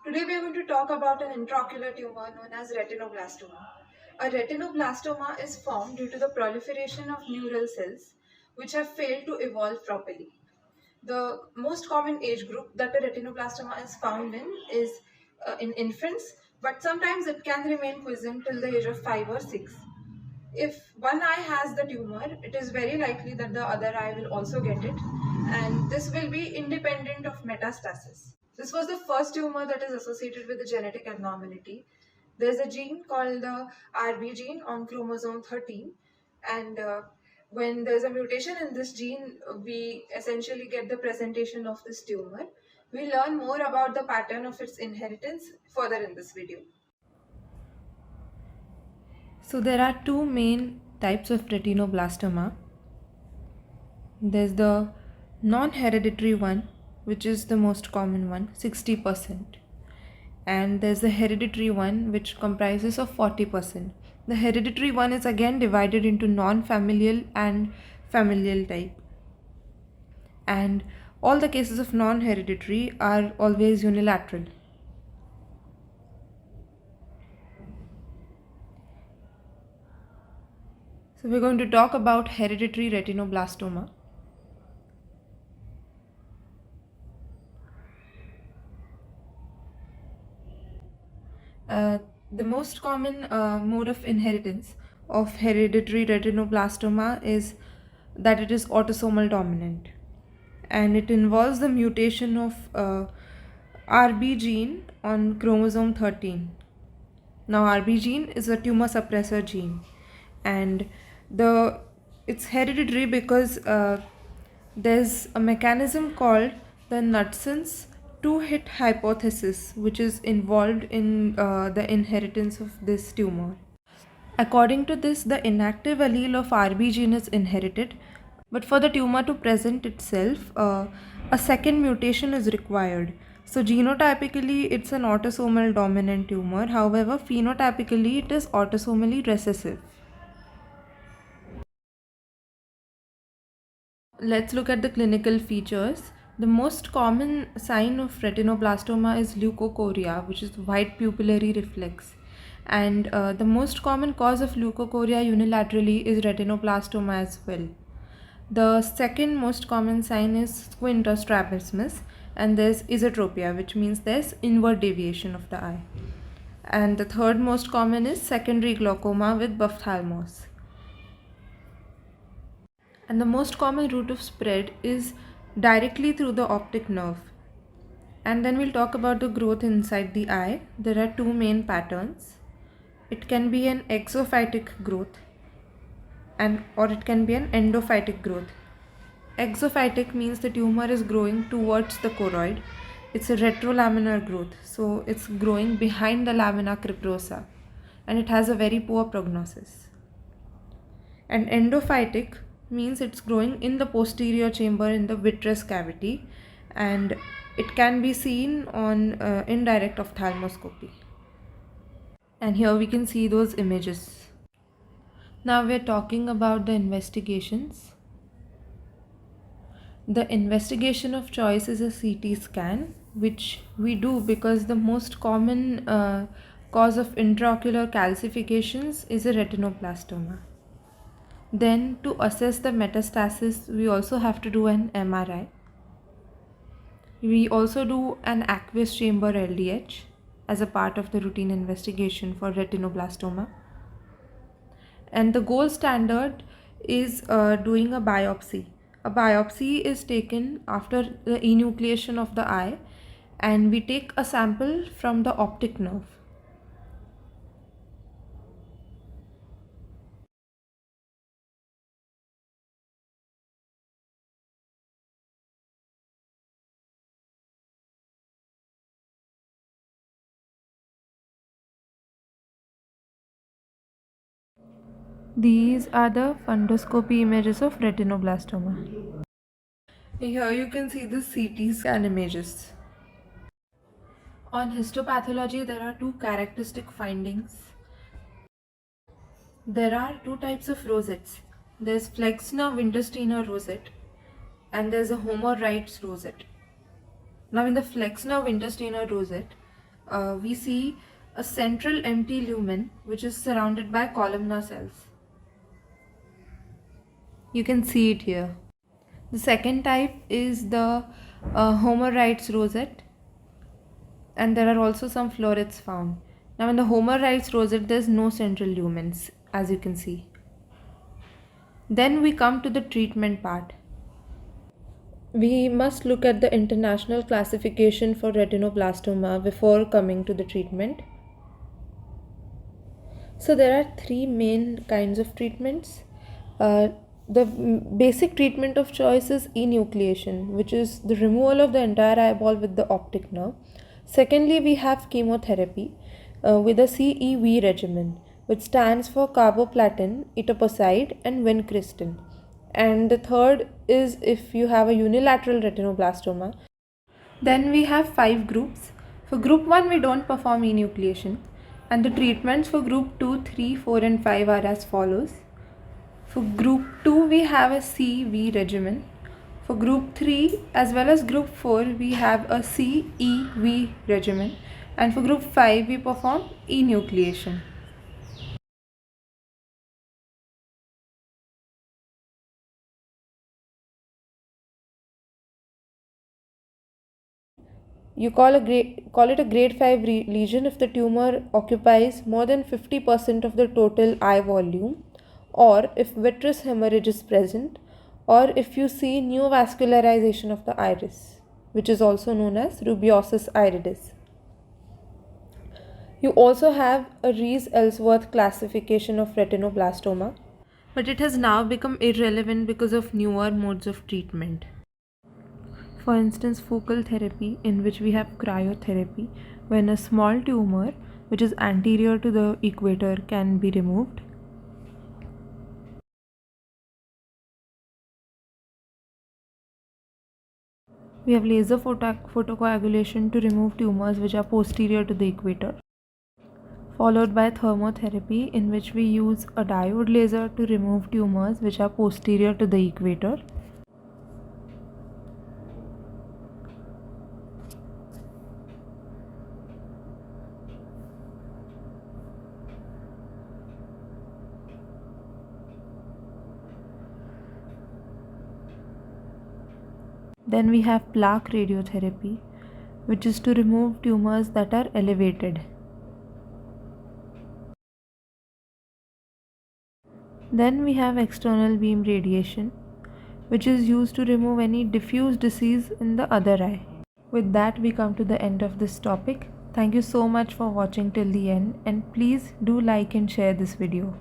Today we are going to talk about an intraocular tumor known as retinoblastoma. A retinoblastoma is formed due to the proliferation of neural cells which have failed to evolve properly. The most common age group that a retinoblastoma is found in is in infants, but sometimes it can remain quiescent till the age of 5 or 6. If one eye has the tumor, it is very likely that the other eye will also get it, and this will be independent of metastasis. This was the first tumor that is associated with a genetic abnormality. There's a gene called the RB gene on chromosome 13, and when there's a mutation in this gene, we essentially get the presentation of this tumor. We'll learn more about the pattern of its inheritance further in this video. So there are two main types of retinoblastoma. There's the non-hereditary one, which is the most common one, 60%. And there's the hereditary one, which comprises of 40%. The hereditary one is again divided into non-familial and familial type. And all the cases of non-hereditary are always unilateral. So we're going to talk about hereditary retinoblastoma. The most common mode of inheritance of hereditary retinoblastoma is that it is autosomal dominant, and it involves the mutation of RB gene on chromosome 13. Now, RB gene is a tumor suppressor gene, and it's hereditary because there's a mechanism called the Knutson's two-hit hypothesis, which is involved in the inheritance of this tumor. According to this, the inactive allele of RB gene is inherited, but for the tumor to present itself, a second mutation is required. So, genotypically, it's an autosomal dominant tumor. However, phenotypically, it is autosomally recessive. Let's look at the clinical features. The most common sign of retinoblastoma is leukocoria, which is white pupillary reflex. And the most common cause of leukocoria unilaterally is retinoblastoma as well. The second most common sign is squint or strabismus, and there's esotropia, which means there's inward deviation of the eye. And the third most common is secondary glaucoma with ophthalmos. And the most common route of spread is directly through the optic nerve. And then we'll talk about the growth inside the eye. There are two main patterns. It can be an exophytic growth or it can be an endophytic growth. Exophytic means the tumor is growing towards the choroid. It's a retrolaminar growth, so it's growing behind the lamina criprosa, and it has a very poor prognosis. And endophytic means it's growing in the posterior chamber in the vitreous cavity, and it can be seen on indirect ophthalmoscopy. And here we can see those images. Now we're talking about the investigations. The investigation of choice is a CT scan, which we do because the most common cause of intraocular calcifications is a retinoblastoma. Then, to assess the metastasis, we also have to do an MRI. We also do an aqueous chamber LDH as a part of the routine investigation for retinoblastoma. And the gold standard is doing a biopsy. A biopsy is taken after the enucleation of the eye, and we take a sample from the optic nerve. These are the fundoscopy images of retinoblastoma. Here you can see the CT scan images. On histopathology, there are two characteristic findings. There are two types of rosettes. There's Flexner-Wintersteiner rosette and there's a Homer-Wright's rosette. Now in the Flexner-Wintersteiner rosette, we see a central empty lumen which is surrounded by columnar cells. You can see it here. The second type is the Homer Wright's rosette, and there are also some florets found. Now in the Homer Wright's rosette there is no central lumens, as you can see. Then we come to the treatment part. We must look at the international classification for retinoblastoma before coming to the treatment. So there are three main kinds of treatments. The basic treatment of choice is enucleation, which is the removal of the entire eyeball with the optic nerve. Secondly, we have chemotherapy with a CEV regimen, which stands for carboplatin, etoposide, and vincristine. And the third is if you have a unilateral retinoblastoma. Then we have 5 groups. For group 1, we don't perform enucleation, and the treatments for group 2, 3, 4, and 5 are as follows. For group 2, we have a CV regimen. For group 3 as well as group 4, we have a CEV regimen. And for group 5, we perform enucleation. You call it a grade 5 lesion if the tumor occupies more than 50% of the total eye volume, or if vitreous hemorrhage is present, or if you see neovascularization of the iris, which is also known as rubeosis iridis. You also have a Rees-Ellsworth classification of retinoblastoma, but it has now become irrelevant because of newer modes of treatment. For instance, focal therapy, in which we have cryotherapy, when a small tumor which is anterior to the equator can be removed. We have laser photocoagulation to remove tumors which are posterior to the equator, followed by thermotherapy, in which we use a diode laser to remove tumors which are posterior to the equator. Then we have plaque radiotherapy, which is to remove tumors that are elevated. Then we have external beam radiation, which is used to remove any diffuse disease in the other eye. With that, we come to the end of this topic. Thank you so much for watching till the end, and please do like and share this video.